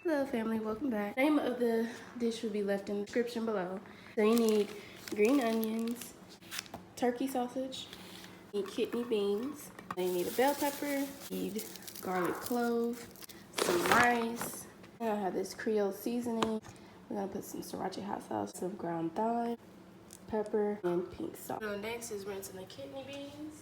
Hello family, welcome back. Name of the dish will be left in the description below. So you need green onions, turkey sausage, you need kidney beans, then you need a bell pepper, you need garlic clove, some rice. And I have this Creole seasoning. We're gonna put some sriracha hot sauce, some ground thyme, pepper, and pink salt. So next is rinsing the kidney beans.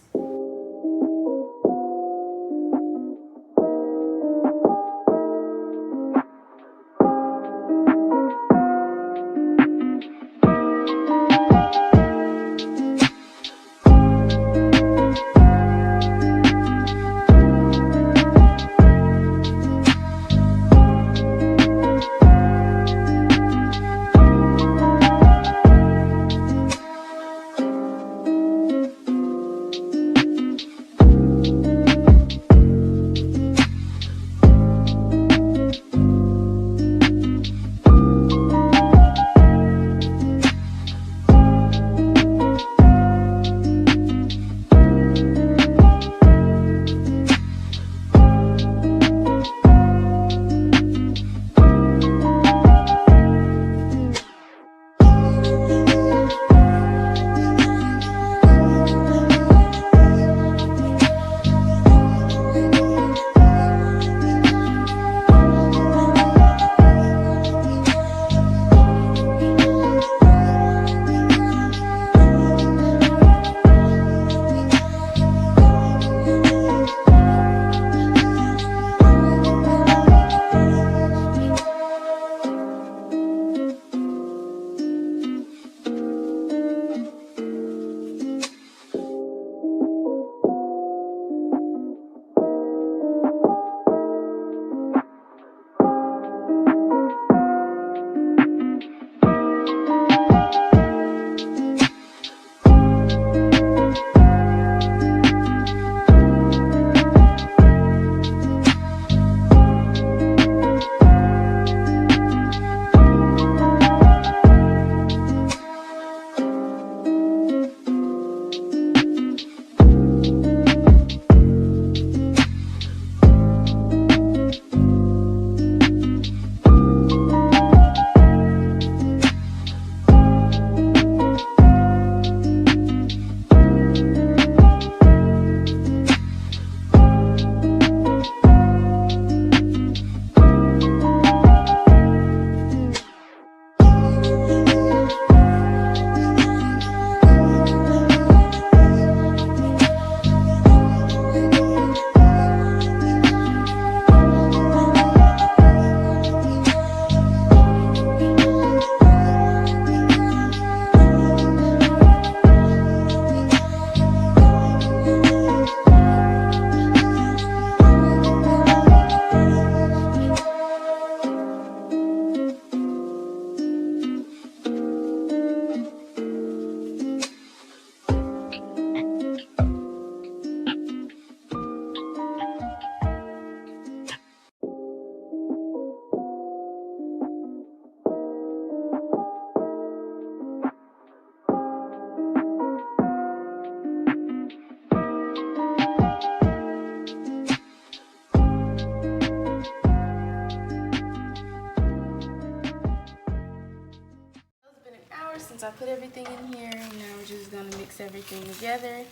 Since I put everything in here, now we're just gonna mix everything together.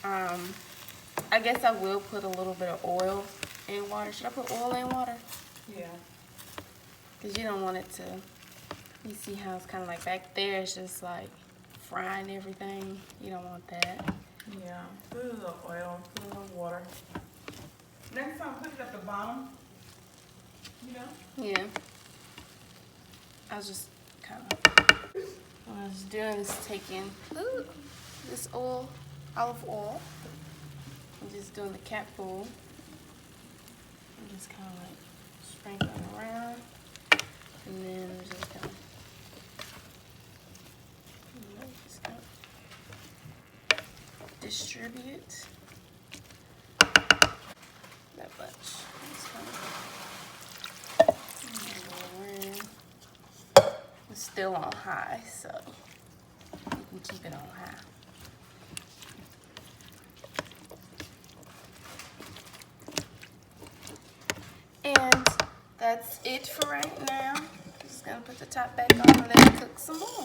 I guess I will put a little bit of oil in water. Should I put oil in water? Yeah. Because you don't want it to, you see how it's kind of like back there, it's just like frying everything. You don't want that. Yeah. Put a little oil, put a little water. Next time, put it at the bottom. You know? Yeah. I was just kind of, what I was doing is taking this oil, olive oil, and just doing the capful, and just kind of like sprinkling around, and then just kind of distribute that much. Just kind of, it's still on high, so you can keep it on high. That's it for right now. Just gonna put the top back on and let it cook some more.